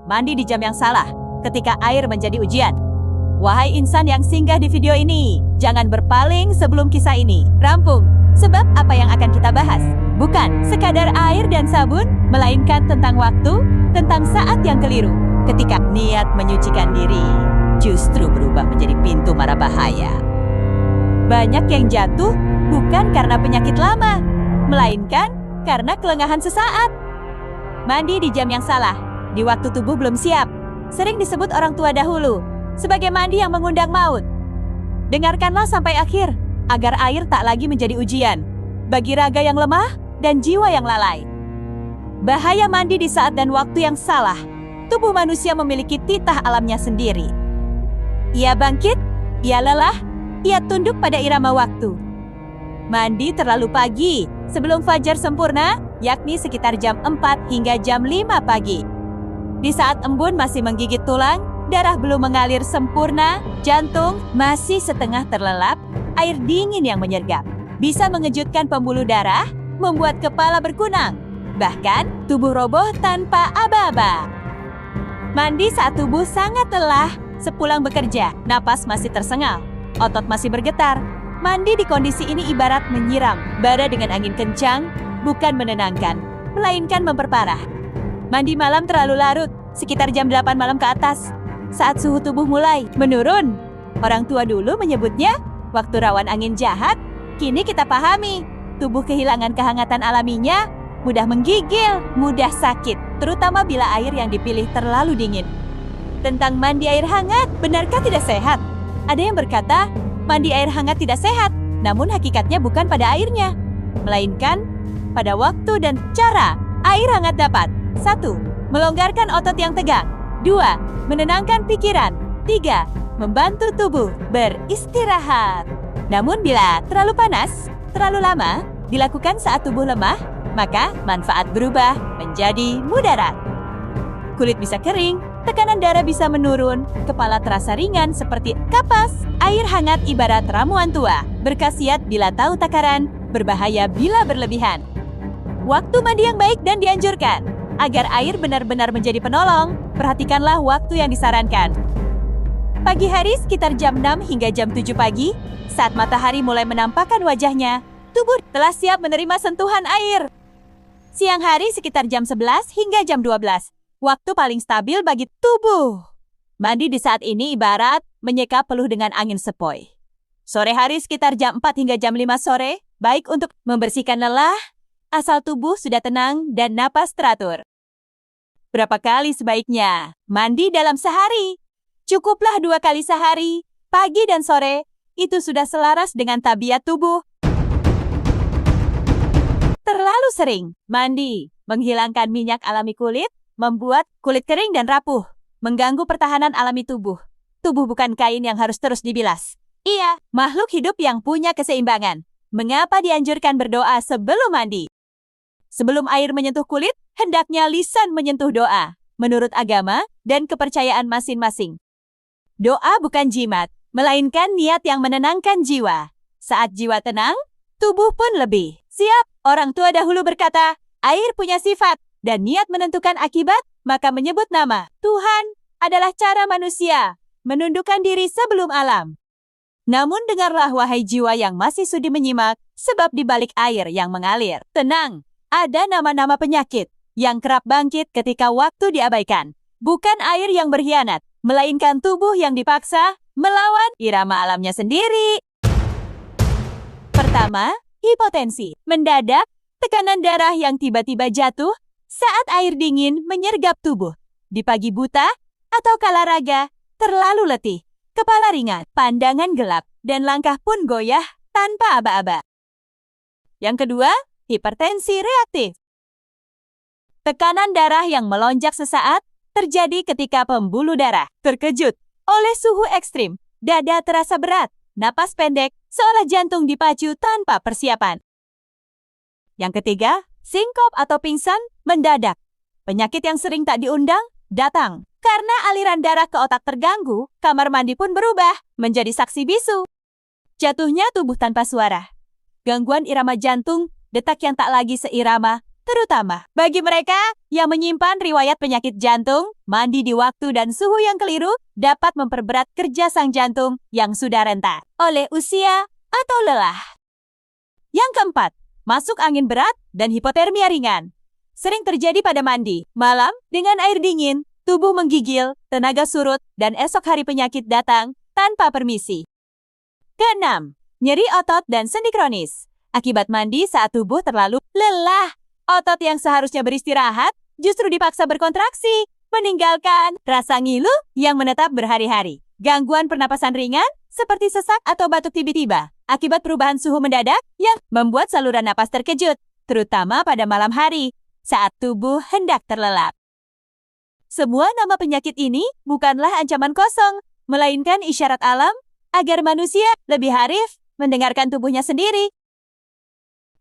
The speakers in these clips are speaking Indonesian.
mandi di jam yang salah ketika air menjadi ujian. Wahai insan yang singgah di video ini, jangan berpaling sebelum kisah ini rampung. Sebab apa yang akan kita bahas bukan sekadar air dan sabun, melainkan tentang waktu, tentang saat yang keliru ketika niat menyucikan diri justru berubah menjadi pintu mara bahaya. Banyak yang jatuh bukan karena penyakit lama, melainkan karena kelengahan sesaat. Mandi di jam yang salah, di waktu tubuh belum siap, sering disebut orang tua dahulu sebagai mandi yang mengundang maut. Dengarkanlah sampai akhir, agar air tak lagi menjadi ujian bagi raga yang lemah dan jiwa yang lalai. Bahaya mandi di saat dan waktu yang salah. Tubuh manusia memiliki titah alamnya sendiri. Ia bangkit, ia lelah, ia tunduk pada irama waktu. Mandi terlalu pagi, sebelum fajar sempurna, yakni sekitar jam 4 hingga jam 5 pagi. Di saat embun masih menggigit tulang, darah belum mengalir sempurna, jantung masih setengah terlelap, air dingin yang menyergap bisa mengejutkan pembuluh darah, membuat kepala berkunang, bahkan tubuh roboh tanpa aba-aba. Mandi saat tubuh sangat lelah, sepulang bekerja, napas masih tersengal, otot masih bergetar. Mandi di kondisi ini ibarat menyiram bara dengan angin kencang, bukan menenangkan, melainkan memperparah. Mandi malam terlalu larut, sekitar jam 8 malam ke atas, saat suhu tubuh mulai menurun. Orang tua dulu menyebutnya waktu rawan angin jahat. Kini kita pahami, tubuh kehilangan kehangatan alaminya, mudah menggigil, mudah sakit, terutama bila air yang dipilih terlalu dingin. Tentang mandi air hangat, benarkah tidak sehat? Ada yang berkata, mandi air hangat tidak sehat, namun hakikatnya bukan pada airnya, melainkan pada waktu dan cara air hangat dapat 1. Melonggarkan otot yang tegang. 2. Menenangkan pikiran. 3. Membantu tubuh beristirahat. Namun bila terlalu panas, terlalu lama, dilakukan saat tubuh lemah, maka manfaat berubah menjadi mudarat. Kulit bisa kering, tekanan darah bisa menurun, kepala terasa ringan seperti kapas. Air hangat ibarat ramuan tua, berkhasiat bila tahu takaran, berbahaya bila berlebihan. Waktu mandi yang baik dan dianjurkan. Agar air benar-benar menjadi penolong, perhatikanlah waktu yang disarankan. Pagi hari sekitar jam 6 hingga jam 7 pagi, saat matahari mulai menampakkan wajahnya, tubuh telah siap menerima sentuhan air. Siang hari sekitar jam 11 hingga jam 12, waktu paling stabil bagi tubuh. Mandi di saat ini ibarat menyeka peluh dengan angin sepoi. Sore hari sekitar jam 4 hingga jam 5 sore, baik untuk membersihkan lelah, asal tubuh sudah tenang dan napas teratur. Berapa kali sebaiknya mandi dalam sehari? Cukuplah 2 kali sehari, pagi dan sore, itu sudah selaras dengan tabiat tubuh. Terlalu sering mandi, menghilangkan minyak alami kulit, membuat kulit kering dan rapuh, mengganggu pertahanan alami tubuh. Tubuh bukan kain yang harus terus dibilas. Ia, makhluk hidup yang punya keseimbangan. Mengapa dianjurkan berdoa sebelum mandi? Sebelum air menyentuh kulit, hendaknya lisan menyentuh doa, menurut agama dan kepercayaan masing-masing. Doa bukan jimat, melainkan niat yang menenangkan jiwa. Saat jiwa tenang, tubuh pun lebih siap. Orang tua dahulu berkata, air punya sifat, dan niat menentukan akibat, maka menyebut nama Tuhan adalah cara manusia menundukkan diri sebelum alam. Namun dengarlah wahai jiwa yang masih sudi menyimak, sebab di balik air yang mengalir, tenang, ada nama-nama penyakit yang kerap bangkit ketika waktu diabaikan. Bukan air yang berkhianat, melainkan tubuh yang dipaksa melawan irama alamnya sendiri. Pertama, hipotensi. Mendadak, tekanan darah yang tiba-tiba jatuh saat air dingin menyergap tubuh. Di pagi buta atau kala raga, terlalu letih, kepala ringan, pandangan gelap, dan langkah pun goyah tanpa aba-aba. Yang kedua, hipertensi reaktif. Tekanan darah yang melonjak sesaat terjadi ketika pembuluh darah terkejut oleh suhu ekstrim, dada terasa berat, napas pendek, seolah jantung dipacu tanpa persiapan. Yang ketiga, sinkop atau pingsan mendadak. Penyakit yang sering tak diundang datang. Karena aliran darah ke otak terganggu, kamar mandi pun berubah menjadi saksi bisu. Jatuhnya tubuh tanpa suara. Gangguan irama jantung, detak yang tak lagi seirama, terutama bagi mereka yang menyimpan riwayat penyakit jantung. Mandi di waktu dan suhu yang keliru dapat memperberat kerja sang jantung yang sudah renta oleh usia atau lelah. Yang keempat, masuk angin berat dan hipotermia ringan. Sering terjadi pada mandi malam dengan air dingin, tubuh menggigil, tenaga surut, dan esok hari penyakit datang tanpa permisi. Keenam, nyeri otot dan sendi kronis. Akibat mandi saat tubuh terlalu lelah, otot yang seharusnya beristirahat justru dipaksa berkontraksi, meninggalkan rasa ngilu yang menetap berhari-hari. Gangguan pernapasan ringan seperti sesak atau batuk tiba-tiba akibat perubahan suhu mendadak yang membuat saluran napas terkejut, terutama pada malam hari saat tubuh hendak terlelap. Semua nama penyakit ini bukanlah ancaman kosong, melainkan isyarat alam agar manusia lebih arif mendengarkan tubuhnya sendiri.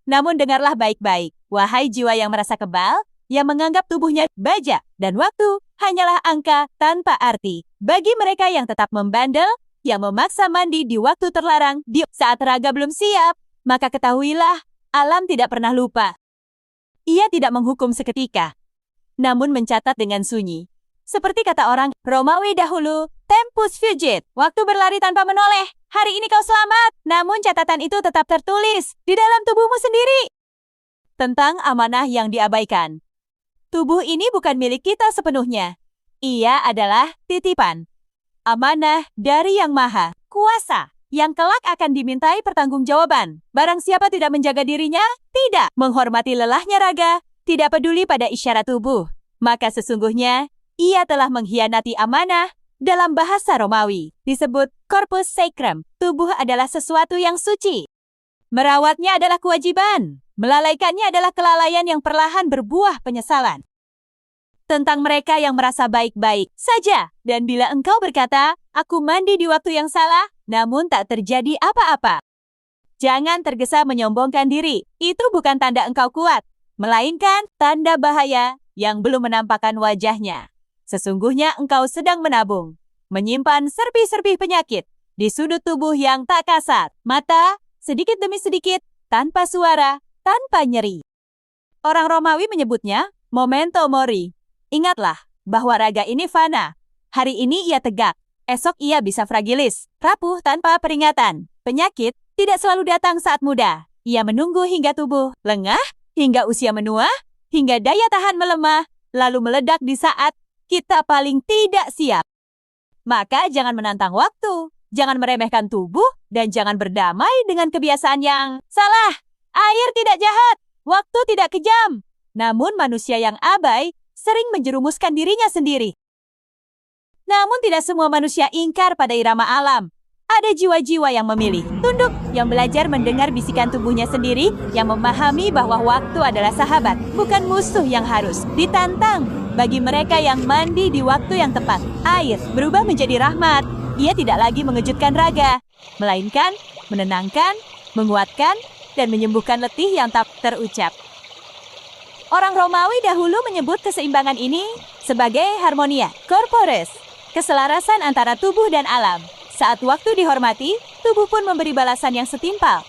Namun dengarlah baik-baik, wahai jiwa yang merasa kebal, yang menganggap tubuhnya baja dan waktu hanyalah angka tanpa arti. Bagi mereka yang tetap membandel, yang memaksa mandi di waktu terlarang di saat raga belum siap, maka ketahuilah, alam tidak pernah lupa. Ia tidak menghukum seketika, namun mencatat dengan sunyi. Seperti kata orang Romawi dahulu, tempus fugit, waktu berlari tanpa menoleh. Hari ini kau selamat, namun catatan itu tetap tertulis di dalam tubuhmu sendiri. Tentang amanah yang diabaikan. Tubuh ini bukan milik kita sepenuhnya. Ia adalah titipan. Amanah dari Yang Maha Kuasa, yang kelak akan dimintai pertanggungjawaban. Barang siapa tidak menjaga dirinya, tidak menghormati lelahnya raga, tidak peduli pada isyarat tubuh, maka sesungguhnya ia telah mengkhianati amanah. Dalam bahasa Romawi disebut corpus sacrum. Tubuh adalah sesuatu yang suci. Merawatnya adalah kewajiban. Melalaikannya adalah kelalaian yang perlahan berbuah penyesalan. Tentang mereka yang merasa baik-baik saja, dan bila engkau berkata, aku mandi di waktu yang salah, namun tak terjadi apa-apa. Jangan tergesa menyombongkan diri. Itu bukan tanda engkau kuat, melainkan tanda bahaya yang belum menampakkan wajahnya. Sesungguhnya engkau sedang menabung, menyimpan serpi-serpi penyakit di sudut tubuh yang tak kasat, mata, sedikit demi sedikit, tanpa suara, tanpa nyeri. Orang Romawi menyebutnya memento mori. Ingatlah bahwa raga ini fana. Hari ini ia tegak, esok ia bisa fragilis, rapuh tanpa peringatan. Penyakit tidak selalu datang saat muda. Ia menunggu hingga tubuh lengah, hingga usia menua, hingga daya tahan melemah, lalu meledak di saat kita paling tidak siap. Maka jangan menantang waktu, jangan meremehkan tubuh, dan jangan berdamai dengan kebiasaan yang salah. Air tidak jahat, waktu tidak kejam. Namun manusia yang abai sering menjerumuskan dirinya sendiri. Namun tidak semua manusia ingkar pada irama alam. Ada jiwa-jiwa yang memilih tunduk, yang belajar mendengar bisikan tubuhnya sendiri, yang memahami bahwa waktu adalah sahabat, bukan musuh yang harus ditantang. Bagi mereka yang mandi di waktu yang tepat, air berubah menjadi rahmat. Ia tidak lagi mengejutkan raga, melainkan menenangkan, menguatkan, dan menyembuhkan letih yang tak terucap. Orang Romawi dahulu menyebut keseimbangan ini sebagai harmonia corporis, keselarasan antara tubuh dan alam. Saat waktu dihormati, tubuh pun memberi balasan yang setimpal.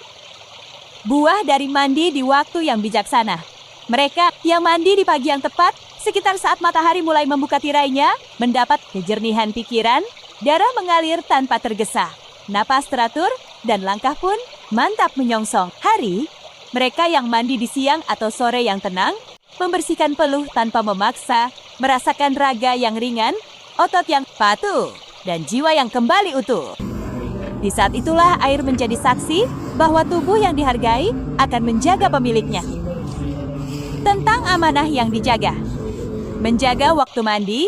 Buah dari mandi di waktu yang bijaksana. Mereka yang mandi di pagi yang tepat, sekitar saat matahari mulai membuka tirainya, mendapat kejernihan pikiran, darah mengalir tanpa tergesa, napas teratur, dan langkah pun mantap menyongsong hari. Mereka yang mandi di siang atau sore yang tenang, membersihkan peluh tanpa memaksa, merasakan raga yang ringan, otot yang patuh, dan jiwa yang kembali utuh. Di saat itulah air menjadi saksi bahwa tubuh yang dihargai akan menjaga pemiliknya. Tentang amanah yang dijaga. Menjaga waktu mandi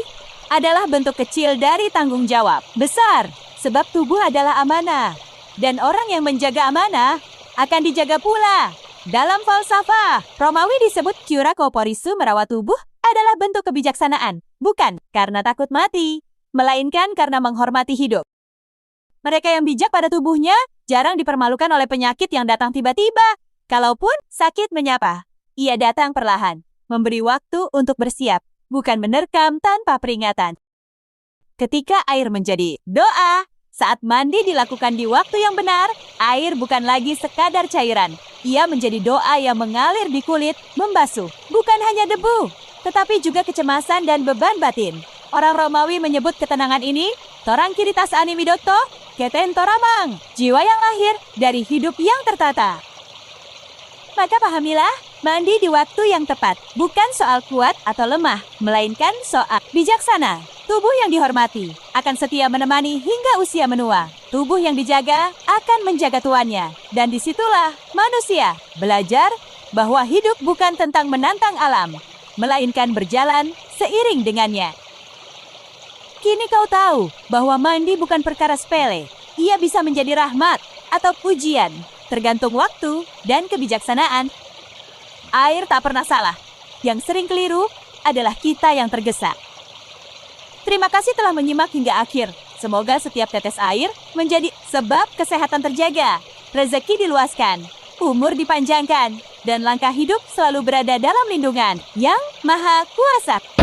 adalah bentuk kecil dari tanggung jawab besar, sebab tubuh adalah amanah. Dan orang yang menjaga amanah akan dijaga pula. Dalam falsafah Romawi disebut cura corporisu, merawat tubuh adalah bentuk kebijaksanaan, bukan karena takut mati, melainkan karena menghormati hidup. Mereka yang bijak pada tubuhnya jarang dipermalukan oleh penyakit yang datang tiba-tiba. Kalaupun sakit menyapa, ia datang perlahan, memberi waktu untuk bersiap, bukan menerkam tanpa peringatan. Ketika air menjadi doa, Saat mandi dilakukan di waktu yang benar, air bukan lagi sekadar cairan. Ia menjadi doa yang mengalir di kulit, membasuh. Bukan hanya debu, tetapi juga kecemasan dan beban batin. Orang Romawi menyebut ketenangan ini, Torang Kiritas Ani Widoto, Keten Toramang, jiwa yang lahir dari hidup yang tertata. Maka pahamilah, mandi di waktu yang tepat bukan soal kuat atau lemah, melainkan soal bijaksana. Tubuh yang dihormati akan setia menemani hingga usia menua. Tubuh yang dijaga akan menjaga tuannya. Dan disitulah manusia belajar bahwa hidup bukan tentang menantang alam, melainkan berjalan seiring dengannya. Kini kau tahu bahwa mandi bukan perkara sepele. Ia bisa menjadi rahmat atau pujian, tergantung waktu dan kebijaksanaan. Air tak pernah salah. Yang sering keliru adalah kita yang tergesa. Terima kasih telah menyimak hingga akhir. Semoga setiap tetes air menjadi sebab kesehatan terjaga, rezeki diluaskan, umur dipanjangkan, dan langkah hidup selalu berada dalam lindungan Yang Maha Kuasa.